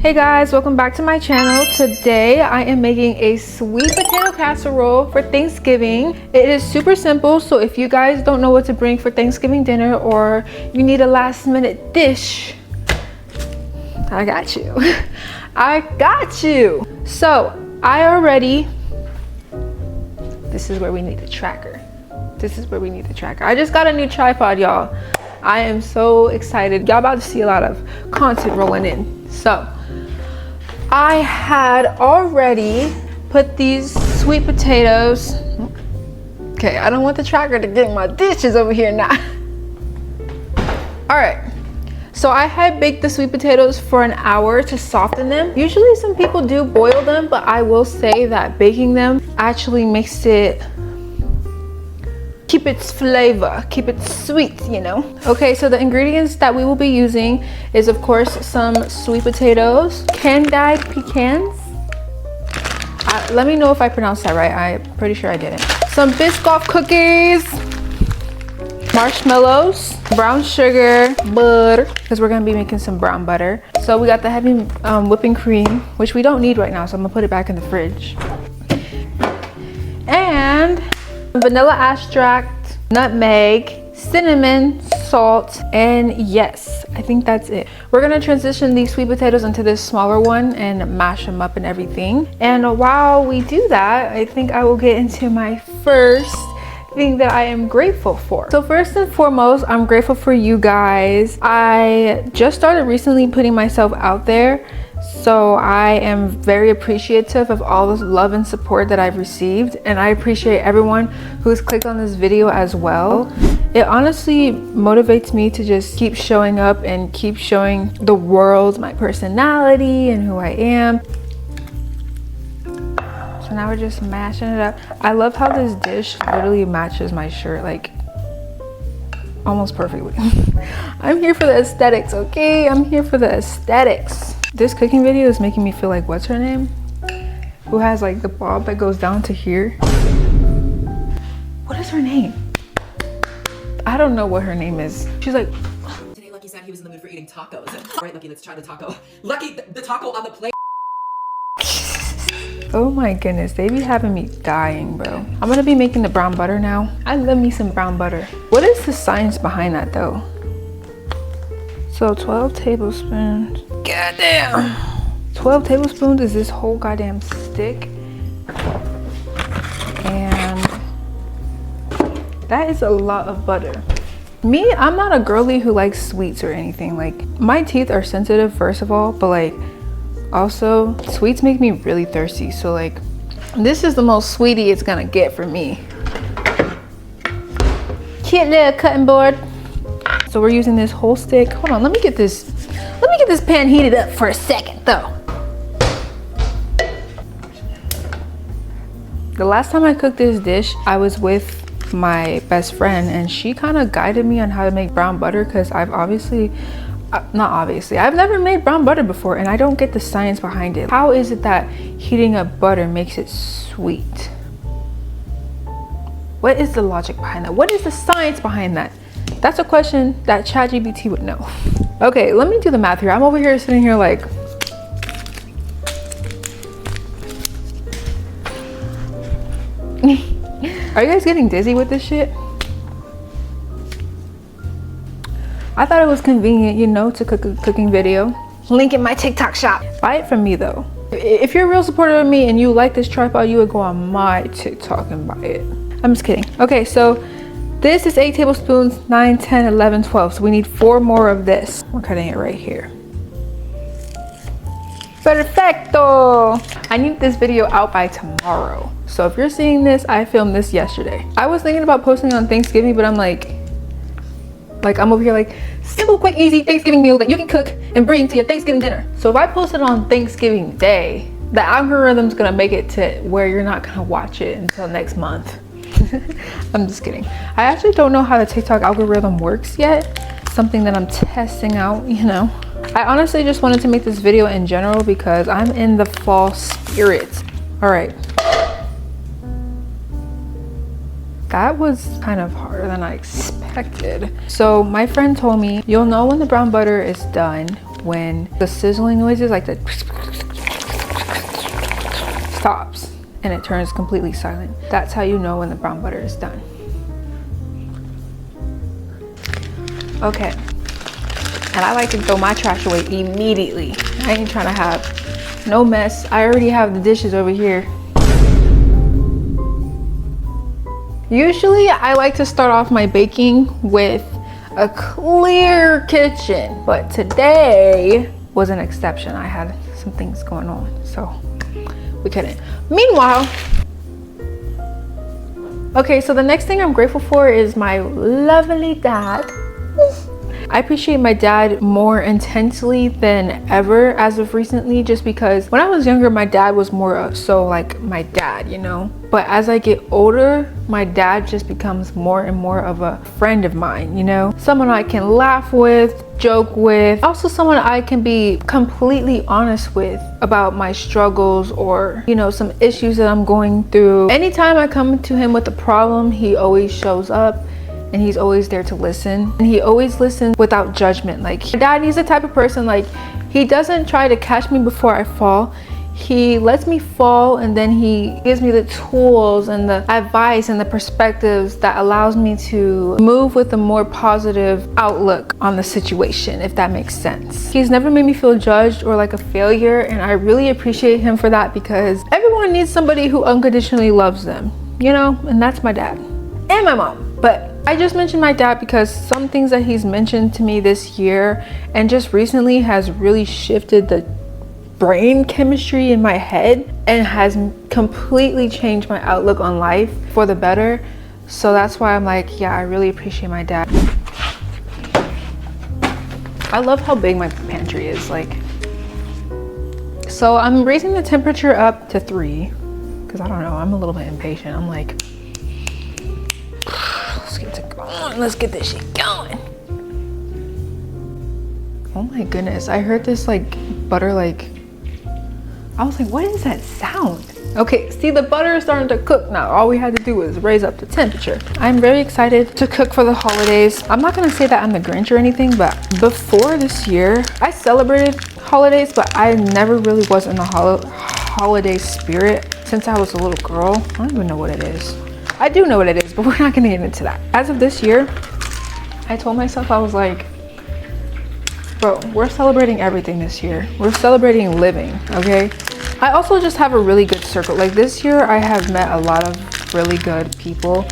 Hey guys, welcome back to my channel. Today I am making a sweet potato casserole for Thanksgiving. It is super simple, so if you guys don't know what to bring for Thanksgiving dinner or you need a last minute dish, I got you. I got you. So this is where we need the tracker. I just got a new tripod, y'all. I am so excited. Y'all about to see a lot of content rolling in. So I had already put these sweet potatoes. Okay, I don't want the tracker to get my dishes over here now. All right, so I had baked the sweet potatoes for an hour to soften them. Usually some people do boil them, but I will say that baking them actually makes it keep its flavor, keep it sweet, you know. Okay, so the ingredients that we will be using is of course some sweet potatoes, candied pecans. Let me know if I pronounced that right. I'm pretty sure I didn't. Some Biscoff cookies, marshmallows, brown sugar, butter, because we're gonna be making some brown butter. So we got the heavy whipping cream, which we don't need right now, so I'm gonna put it back in the fridge. And vanilla extract, nutmeg, cinnamon, salt, and yes, I think that's it. We're gonna transition these sweet potatoes into this smaller one and mash them up and everything. And while we do that, I think I will get into my first thing that I am grateful for. So first and foremost, I'm grateful for you guys. I just started recently putting myself out there, so I am very appreciative of all the love and support that I've received, and I appreciate everyone who's clicked on this video as well. It honestly motivates me to just keep showing up and keep showing the world my personality and who I am. So now we're just mashing it up. I love how this dish literally matches my shirt like almost perfectly. I'm here for the aesthetics, okay? I'm here for the aesthetics. This cooking video is making me feel like, what's her name? Who has like the bob that goes down to here. What is her name? I don't know what her name is. She's like, today Lucky said he was in the mood for eating tacos. All right, Lucky, let's try the taco. Lucky, the taco on the plate. oh my goodness, they be having me dying, bro. I'm gonna be making the brown butter now. I love me some brown butter. What is the science behind that though? So 12 tablespoons. Goddamn. 12 tablespoons is this whole goddamn stick. And that is a lot of butter. Me, I'm not a girly who likes sweets or anything. Like, my teeth are sensitive, first of all, but like, also, sweets make me really thirsty. So like, this is the most sweetie it's gonna get for me. Cute little cutting board. So we're using this whole stick. Hold on, let me get this pan heated up for a second though. The last time I cooked this dish, I was with my best friend and she kind of guided me on how to make brown butter, because I've never made brown butter before and I don't get the science behind it. How is it that heating up butter makes it sweet? What is the logic behind that? What is the science behind that? That's a question that ChatGPT would know. Okay, let me do the math here. I'm over here sitting here like, are you guys getting dizzy with this shit? I thought it was convenient, you know, to cook a cooking video. Link in my TikTok shop. Buy it from me though. If you're a real supporter of me and you like this tripod, you would go on my TikTok and buy it. I'm just kidding. Okay, so this is 8 tablespoons, 9, 10, 11, 12. So we need 4 more of this. We're cutting it right here. Perfecto. I need this video out by tomorrow. So if you're seeing this, I filmed this yesterday. I was thinking about posting on Thanksgiving, but I'm like I'm over here like, simple, quick, easy Thanksgiving meal that you can cook and bring to your Thanksgiving dinner. So if I post it on Thanksgiving Day, the algorithm's gonna make it to where you're not gonna watch it until next month. I'm just kidding. I actually don't know how the TikTok algorithm works yet. Something that I'm testing out, you know. I honestly just wanted to make this video in general because I'm in the fall spirit. All right. That was kind of harder than I expected. So my friend told me, you'll know when the brown butter is done when the sizzling noises, like the stops and it turns completely silent. That's how you know when the brown butter is done. Okay, and I like to throw my trash away immediately. I ain't trying to have no mess. I already have the dishes over here. Usually I like to start off my baking with a clear kitchen, but today was an exception. I had some things going on, so we couldn't. Meanwhile, okay, so the next thing I'm grateful for is my lovely dad. I appreciate my dad more intensely than ever as of recently, just because when I was younger, my dad was more so like my dad, you know? But as I get older, my dad just becomes more and more of a friend of mine, you know? Someone I can laugh with, joke with, also someone I can be completely honest with about my struggles or, you know, some issues that I'm going through. Anytime I come to him with a problem, he always shows up. And he's always there to listen, and he always listens without judgment. Like, my dad, he's the type of person, like, he doesn't try to catch me before I fall. He lets me fall, and then he gives me the tools and the advice and the perspectives that allows me to move with a more positive outlook on the situation, if that makes sense. He's never made me feel judged or like a failure, and I really appreciate him for that, because everyone needs somebody who unconditionally loves them, you know? And that's my dad and my mom. But I just mentioned my dad because some things that he's mentioned to me this year and just recently has really shifted the brain chemistry in my head and has completely changed my outlook on life for the better. So that's why I'm like, yeah, I really appreciate my dad. I love how big my pantry is. Like, so I'm raising the temperature up to 3 because I don't know, I'm a little bit impatient. I'm like, let's get this shit going. Oh my goodness, I heard this like butter, like, I was like, what is that sound? Okay, see, the butter is starting to cook now. All we had to do was raise up the temperature. I'm very excited to cook for the holidays. I'm not gonna say that I'm the Grinch or anything, but before this year, I celebrated holidays, but I never really was in the holiday spirit since I was a little girl. I don't even know what it is. I do know what it is, but we're not gonna get into that. As of this year, I told myself, I was like, bro, we're celebrating everything this year. We're celebrating living, okay? I also just have a really good circle. Like, this year, I have met a lot of really good people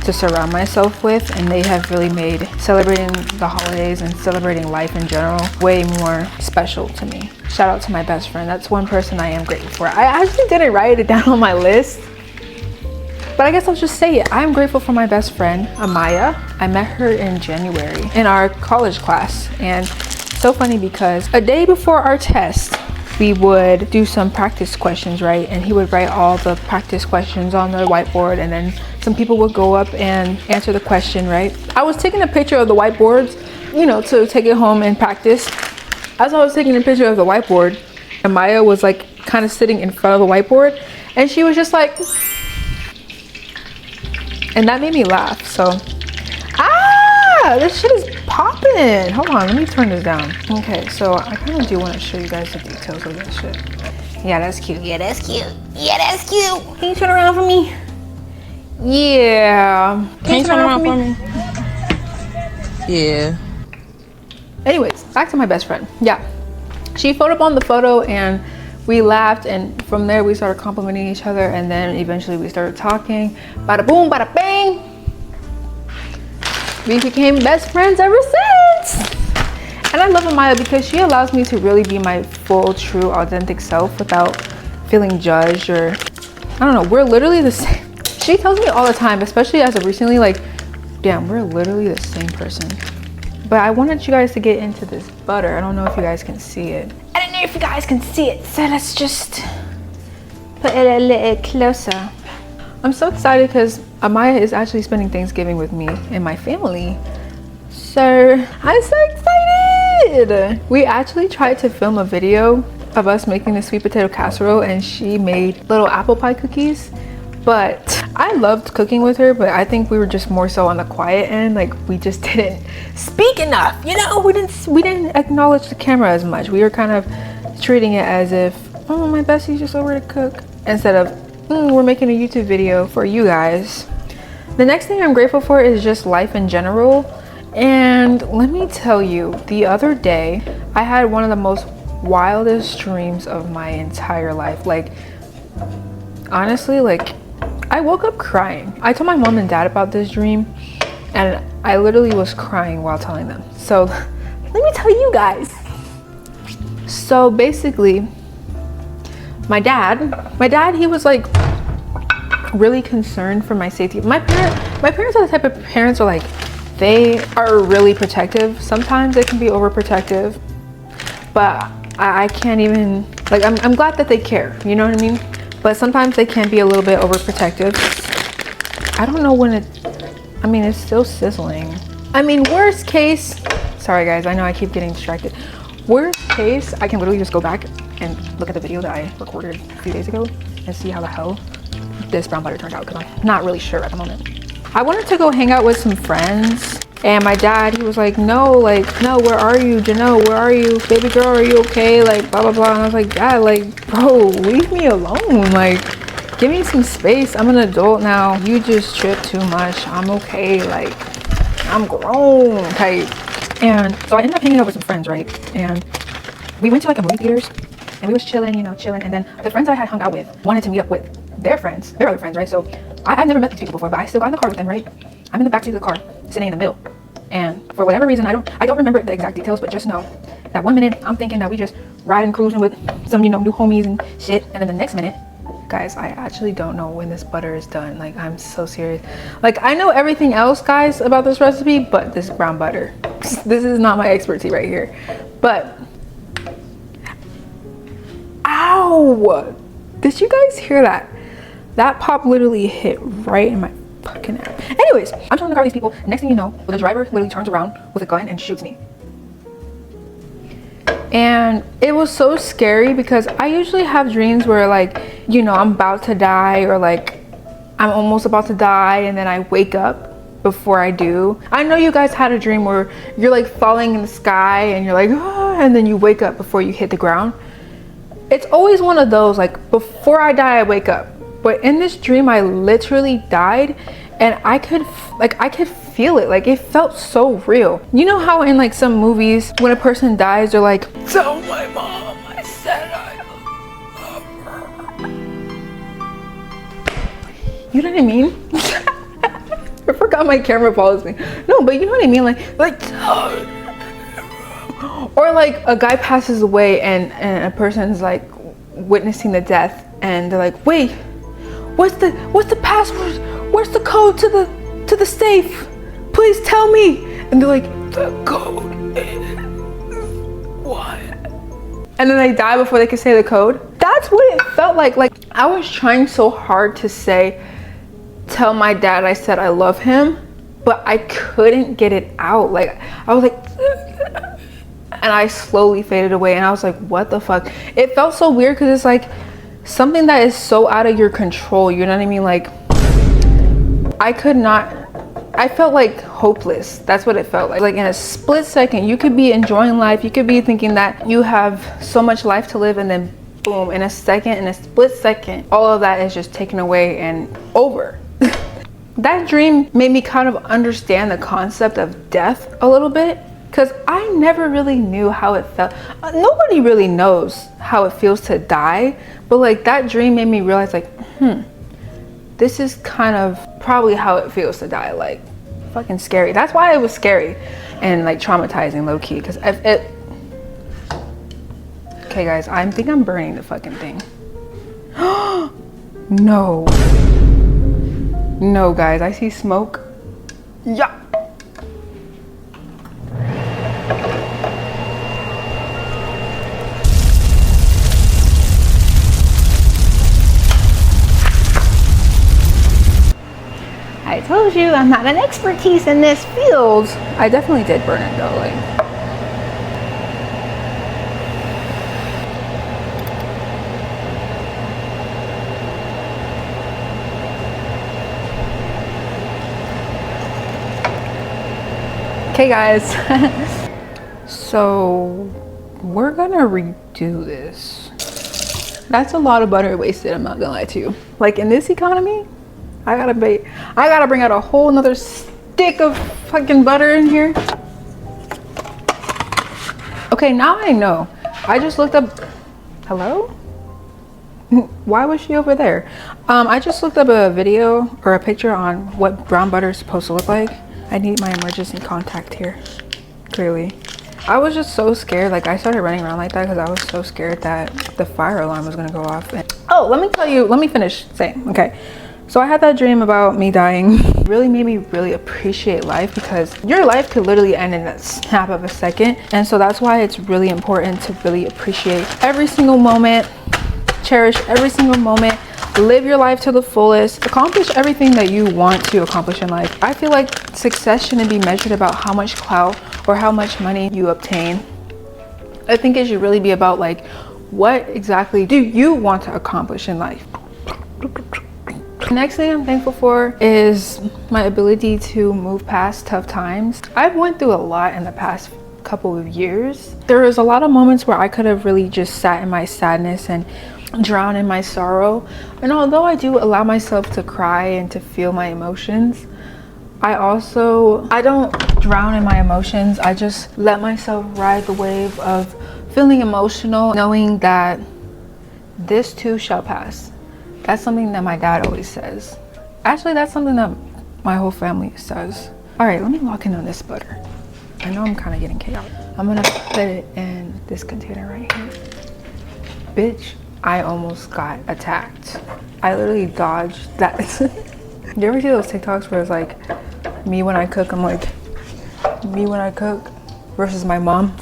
to surround myself with, and they have really made celebrating the holidays and celebrating life in general way more special to me. Shout out to my best friend. That's one person I am grateful for. I actually didn't write it down on my list, but I guess I'll just say it. I'm grateful for my best friend, Amaya. I met her in January in our college class. And so funny because a day before our test, we would do some practice questions, right? And he would write all the practice questions on the whiteboard, and then some people would go up and answer the question, right? I was taking a picture of the whiteboards, you know, to take it home and practice. As I was taking a picture of the whiteboard, Amaya was like kind of sitting in front of the whiteboard, and she was just like, and that made me laugh. So, this shit is popping. Hold on, let me turn this down. Okay, so I kind of do want to show you guys the details of this shit. Yeah, that's cute. Yeah, that's cute. Yeah, that's cute. Can you turn around for me? Yeah. Can you turn around for me? Yeah. Anyways, back to my best friend. Yeah, she photoshopped on the photo and we laughed, and from there we started complimenting each other, and then eventually we started talking. Bada boom, bada bang. We became best friends ever since. And I love Amaya because she allows me to really be my full, true, authentic self without feeling judged, or I don't know, we're literally the same. She tells me all the time, especially as of recently, like, damn, we're literally the same person. But I wanted you guys to get into this butter. I don't know if you guys can see it. I don't know if you guys can see it, so let's just put it a little closer. I'm so excited because Amaya is actually spending Thanksgiving with me and my family. So I'm so excited. We actually tried to film a video of us making the sweet potato casserole, and she made little apple pie cookies, But I loved cooking with her, but I think we were just more so on the quiet end. Like we just didn't speak enough, you know. We didn't acknowledge the camera as much. We were kind of treating it as if, oh, my bestie's just over to cook, instead of we're making a YouTube video for you guys. The next thing I'm grateful for is just life in general. And let me tell you, the other day I had one of the most wildest dreams of my entire life. Like honestly, like I woke up crying. I told my mom and dad about this dream and I literally was crying while telling them. So let me tell you guys. So basically, my dad, he was like really concerned for my safety. My parents are the type of parents where like they are really protective. Sometimes they can be overprotective, but I can't even, like, I'm glad that they care, you know what I mean? But sometimes they can be a little bit overprotective. I don't know when it's still sizzling. I mean, worst case, sorry guys, I know I keep getting distracted. Worst case, I can literally just go back and look at the video that I recorded a few days ago and see how the hell this brown butter turned out, because I'm not really sure at the moment. I wanted to go hang out with some friends, and my dad, he was like, no, where are you, Janelle, where are you, baby girl, are you okay, like blah blah blah. And I was like, Dad, like, bro, leave me alone, like give me some space. I'm an adult now, you just trip too much, I'm okay, like I'm grown type. And so I ended up hanging out with some friends, right? And we went to like a movie theaters and we was chilling, you know, chilling. And then the friends I had hung out with wanted to meet up with their friends, their other friends, right? So I've never met these people before, but I still got in the car with them, right? I'm in the backseat of the car, sitting in the middle. And for whatever reason, I don't remember the exact details, but just know that 1 minute I'm thinking that we just riding, cruising with some, you know, new homies and shit. And then the next minute, guys, I actually don't know when this butter is done. Like, I'm so serious. Like, I know everything else, guys, about this recipe, but this brown butter, this is not my expertise right here. But, ow! Did you guys hear that? That pop literally hit right in my fucking ass. Anyways, I'm telling the car these people. Next thing you know, the driver literally turns around with a gun and shoots me. And it was so scary because I usually have dreams where, like, you know, I'm about to die, or like I'm almost about to die, and then I wake up before I do. I know you guys had a dream where you're like falling in the sky and you're like, ah, and then you wake up before you hit the ground. It's always one of those, like, before I die I wake up. But in this dream I literally died, and I could feel it. Like, it felt so real. You know how in like some movies when a person dies they're like, tell my mom I said I love her. You know what I mean? I forgot my camera follows me. No, but you know what I mean, like or like a guy passes away and a person's like witnessing the death, and they're like, wait, what's the password? Where's the code to the safe? Please tell me. And they're like, the code is what? And then they die before they can say the code. That's what it felt like. Like, I was trying so hard to say, tell my dad I said I love him, but I couldn't get it out. Like, I was like, and I slowly faded away, and I was like, what the fuck? It felt so weird because it's like something that is so out of your control, you know what I mean? Like, I felt like hopeless. That's what it felt like. Like, in a split second, you could be enjoying life, you could be thinking that you have so much life to live, and then boom, in a split second, all of that is just taken away and over. That dream made me kind of understand the concept of death a little bit, because I never really knew how it felt. Nobody really knows how it feels to die, but like that dream made me realize, like, this is kind of probably how it feels to die. Like, fucking scary. That's why it was scary and like traumatizing, low-key, because it. Okay guys, I think I'm burning the fucking thing. No guys, I see smoke. Yeah. I told you I'm not an expertise in this field. I definitely did burn it though, like. Okay guys, so we're gonna redo this. That's a lot of butter wasted, I'm not gonna lie to you. Like in this economy, I gotta bring out a whole nother stick of fucking butter in here. Okay, now I know. I just looked up, hello? Why was she over there? I just looked up a video or a picture on what brown butter is supposed to look like. I need my emergency contact here, clearly. I was just so scared, like I started running around like that because I was so scared that the fire alarm was gonna go off. Oh, let me tell you, let me finish saying, okay. So I had that dream about me dying. It really made me really appreciate life because your life could literally end in a snap of a second. And so that's why it's really important to really appreciate every single moment, cherish every single moment, live your life to the fullest, accomplish everything that you want to accomplish in life. I feel like success shouldn't be measured about how much clout or how much money you obtain. I think it should really be about like, what exactly do you want to accomplish in life? The next thing I'm thankful for is my ability to move past tough times. I've went through a lot in the past couple of years. There was a lot of moments where I could have really just sat in my sadness and drown in my sorrow. And although I do allow myself to cry and to feel my emotions, I don't drown in my emotions. I just let myself ride the wave of feeling emotional, knowing that this too shall pass. That's something that my dad always says. Actually, that's something that my whole family says. All right, let me lock in on this butter. I know I'm kind of getting chaotic. I'm gonna put it in this container right here. Bitch, I almost got attacked. I literally dodged that. You ever see those TikToks where it's like, me when I cook, I'm like, me when I cook versus my mom?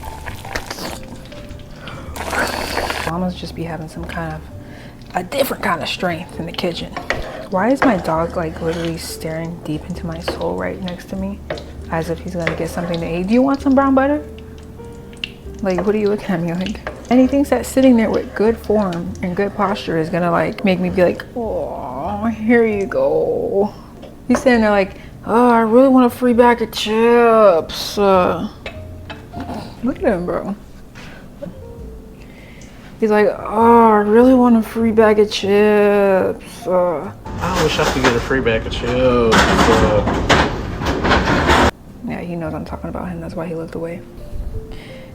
Mom must just be having some kind of a different kind of strength in the kitchen. Why is my dog like literally staring deep into my soul right next to me as if he's gonna get something to eat? Do you want some brown butter? Like, what are you looking at me like? And he thinks that sitting there with good form and good posture is gonna like make me be like, oh, here you go. He's sitting there like, oh, I really want a free bag of chips. Look at him, bro. He's like, oh, I really want a free bag of chips. I wish I could get a free bag of chips. Yeah, he knows I'm talking about him. That's why he looked away.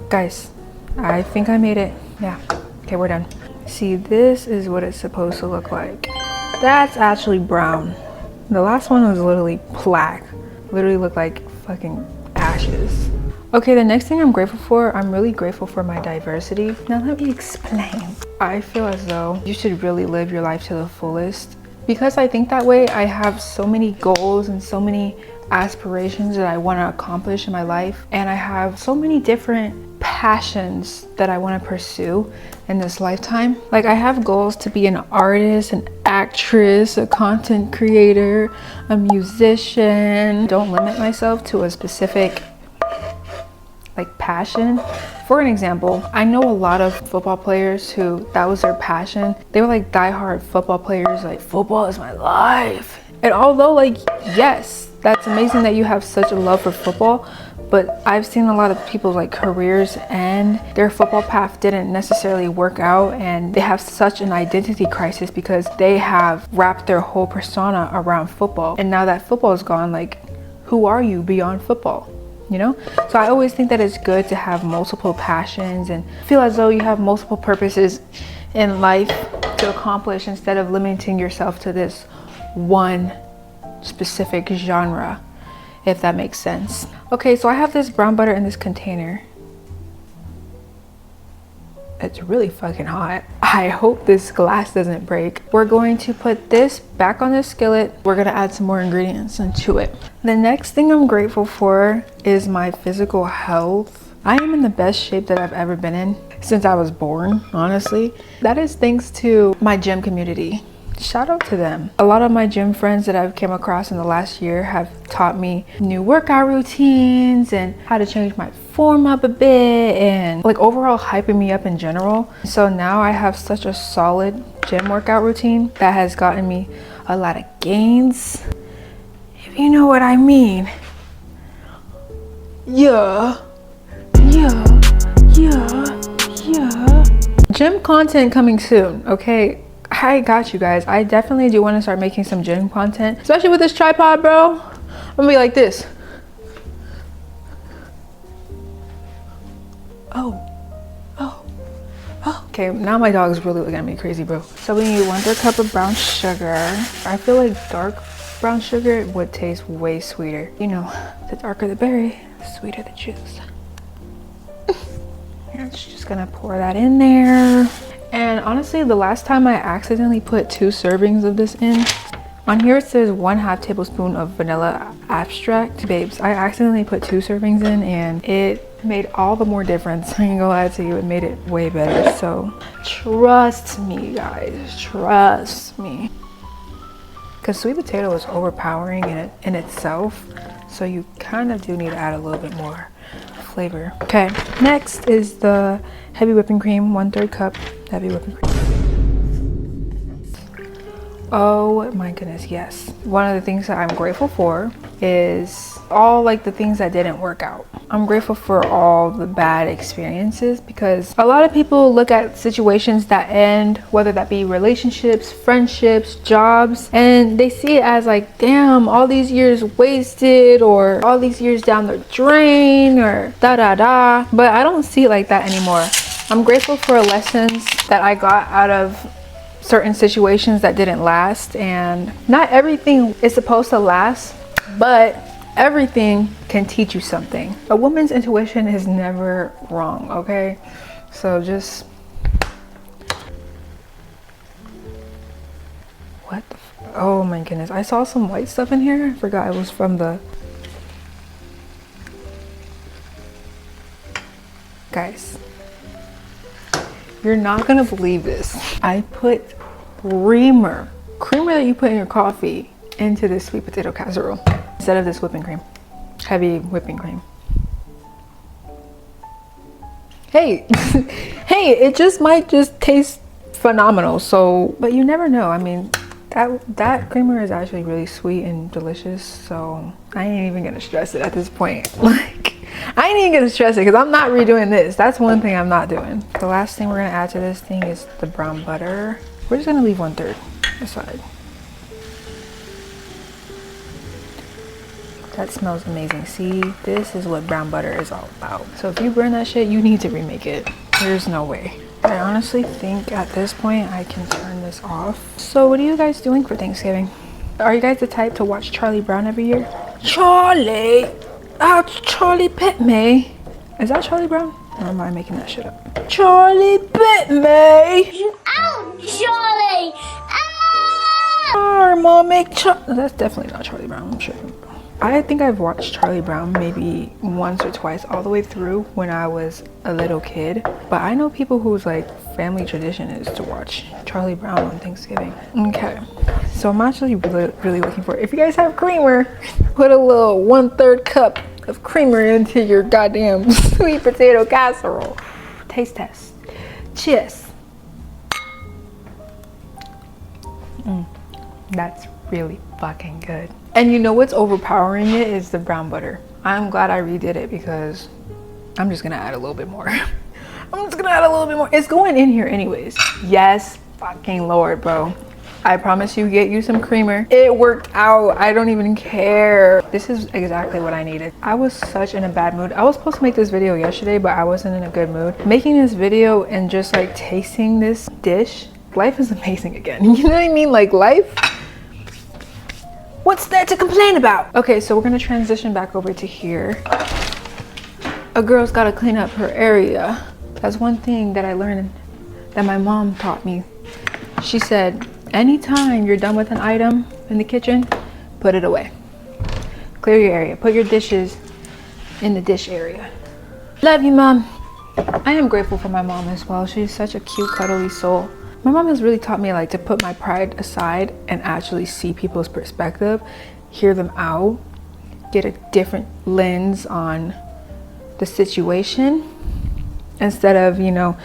Guys, I think I made it. Yeah. Okay, we're done. See, this is what it's supposed to look like. That's actually brown. The last one was literally black. Literally looked like fucking ashes. Okay, the next thing I'm grateful for, I'm really grateful for my diversity. Now let me explain. I feel as though you should really live your life to the fullest. Because I think that way, I have so many goals and so many aspirations that I want to accomplish in my life. And I have so many different passions that I want to pursue in this lifetime. Like I have goals to be an artist, an actress, a content creator, a musician. Don't limit myself to a specific like passion. For an example, I know a lot of football players who that was their passion. They were like diehard football players, like football is my life. And although like, yes, that's amazing that you have such a love for football, but I've seen a lot of people's like careers and their football path didn't necessarily work out, and they have such an identity crisis because they have wrapped their whole persona around football. And now that football is gone, like who are you beyond football? You know? So I always think that it's good to have multiple passions and feel as though you have multiple purposes in life to accomplish instead of limiting yourself to this one specific genre, if that makes sense. Okay, so I have this brown butter in this container. It's really fucking hot. I hope this glass doesn't break. We're going to put this back on the skillet. We're gonna add some more ingredients into it. The next thing I'm grateful for is my physical health. I am in the best shape that I've ever been in since I was born, honestly. That is thanks to my gym community. Shout out to them. A lot of my gym friends that I've came across in the last year have taught me new workout routines and how to change my form up a bit and like overall hyping me up in general. So now I have such a solid gym workout routine that has gotten me a lot of gains, if you know what I mean. Yeah. Gym content coming soon, okay? I got you guys. I definitely do want to start making some gym content, especially with this tripod, bro. I'm gonna be like this. Oh. Okay, now my dog's really looking at me crazy, bro. So we need 1/3 cup of brown sugar. I feel like dark brown sugar would taste way sweeter. You know, the darker the berry, the sweeter the juice. I'm just gonna pour that in there. And honestly, the last time I accidentally put 2 servings of this in, on here it says 1/2 tablespoon of vanilla extract. Babes, I accidentally put 2 servings in and it made all the more difference. I ain't gonna lie to you, it made it way better. So trust me, guys, trust me. Because sweet potato is overpowering in itself, so you kind of do need to add a little bit more flavor. Okay, next is the heavy whipping cream, 1/3 cup heavy whipping cream. Oh my goodness, yes. One of the things that I'm grateful for is all like the things that didn't work out. I'm grateful for all the bad experiences, because a lot of people look at situations that end, whether that be relationships, friendships, jobs, and they see it as like, damn, all these years wasted, or all these years down the drain, or da da da. But I don't see it like that anymore. I'm grateful for lessons that I got out of certain situations that didn't last, and not everything is supposed to last, but everything can teach you something. A woman's intuition is never wrong, okay? So just what the oh my goodness, I saw some white stuff in here. I forgot it was from the guys. You're not gonna believe this. I put creamer that you put in your coffee into this sweet potato casserole instead of this whipping cream, heavy whipping cream. Hey, hey, it just might just taste phenomenal. So, but you never know. I mean, that creamer is actually really sweet and delicious. So I ain't even gonna stress it at this point. Like, I ain't even gonna stress it because I'm not redoing this. That's one thing I'm not doing. The last thing we're gonna add to this thing is the brown butter. We're just gonna leave 1/3 aside. That smells amazing. See, this is what brown butter is all about. So if you burn that shit, you need to remake it. There's no way. I honestly think at this point I can turn this off. So what are you guys doing for Thanksgiving? Are you guys the type to watch Charlie Brown every year? Charlie! Ouch, Charlie bit me. Is that Charlie Brown? Or am I making that shit up? Charlie bit me. Ow, Charlie! Ah! Mom, make that's definitely not Charlie Brown, I'm sure. I think I've watched Charlie Brown maybe once or twice all the way through when I was a little kid. But I know people whose like family tradition is to watch Charlie Brown on Thanksgiving. Okay, so I'm actually really looking for it. If you guys have creamer, put a little 1/3 cup of creamer into your goddamn sweet potato casserole. Taste test. Cheers. That's really fucking good. And you know what's overpowering it is the brown butter. I'm glad I redid it because I'm just gonna add a little bit more. I'm just gonna add a little bit more. It's going in here anyways. Yes, fucking Lord, bro. I promise you, get you some creamer. It worked out. I don't even care. This is exactly what I needed. I was such in a bad mood. I was supposed to make this video yesterday, but I wasn't in a good mood. Making this video and just like tasting this dish, life is amazing again. You know what I mean? Like life, what's there to complain about? Okay, so we're gonna transition back over to here. A girl's gotta clean up her area. That's one thing that I learned that my mom taught me. She said, anytime you're done with an item in the kitchen, put it away. Clear your area. Put your dishes in the dish area. Love you, Mom. I am grateful for my mom as well. She's such a cute, cuddly soul. My mom has really taught me like to put my pride aside and actually see people's perspective, hear them out, get a different lens on the situation instead of, you know,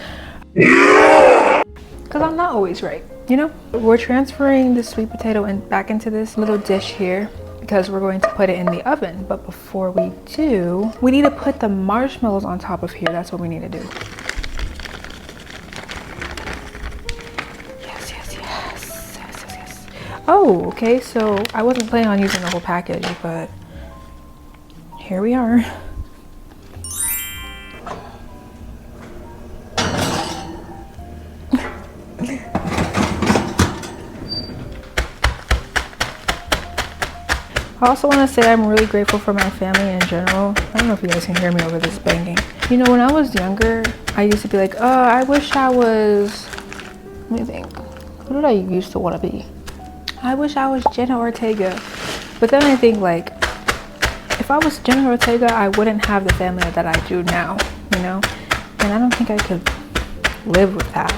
because I'm not always right, you know? We're transferring the sweet potato back into this little dish here because we're going to put it in the oven. But before we do, we need to put the marshmallows on top of here. That's what we need to do. Yes, yes, yes. Yes, yes, yes. Oh, okay, so I wasn't planning on using the whole package, but here we are. I also want to say I'm really grateful for my family in general. I don't know if you guys can hear me over this banging. You know, when I was younger, I used to be like, oh, I wish I was, let me think. Who did I used to want to be? I wish I was Jenna Ortega. But then I think, like, if I was Jenna Ortega, I wouldn't have the family that I do now, you know? And I don't think I could live with that.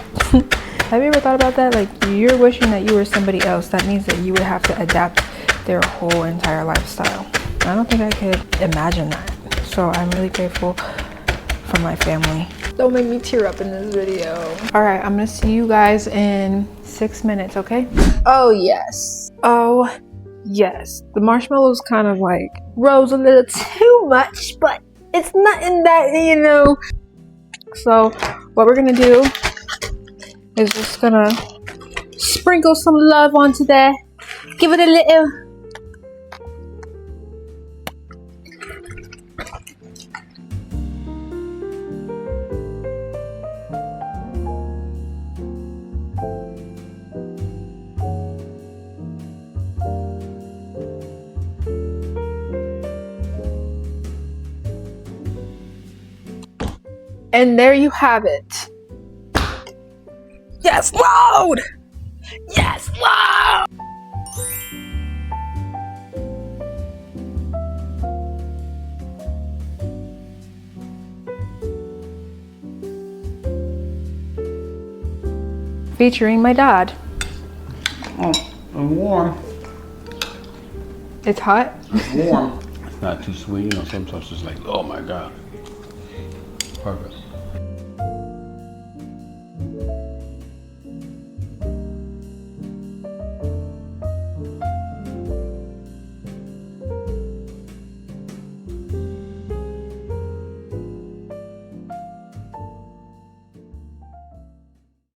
Have you ever thought about that? Like, you're wishing that you were somebody else. That means that you would have to adapt their whole entire lifestyle. I don't think I could imagine that. So I'm really grateful for my family. Don't make me tear up in this video. All right, I'm gonna see you guys in 6 minutes, okay? Oh yes. Oh yes. The marshmallows kind of like rose a little too much, but it's nothing that, you know. So what we're gonna do is just gonna sprinkle some love onto there. Give it a little. And there you have it. Yes, load! Yes, load! Featuring my dad. Oh, it's warm. It's hot? It's warm. It's not too sweet, you know, sometimes it's like, oh my God. Perfect.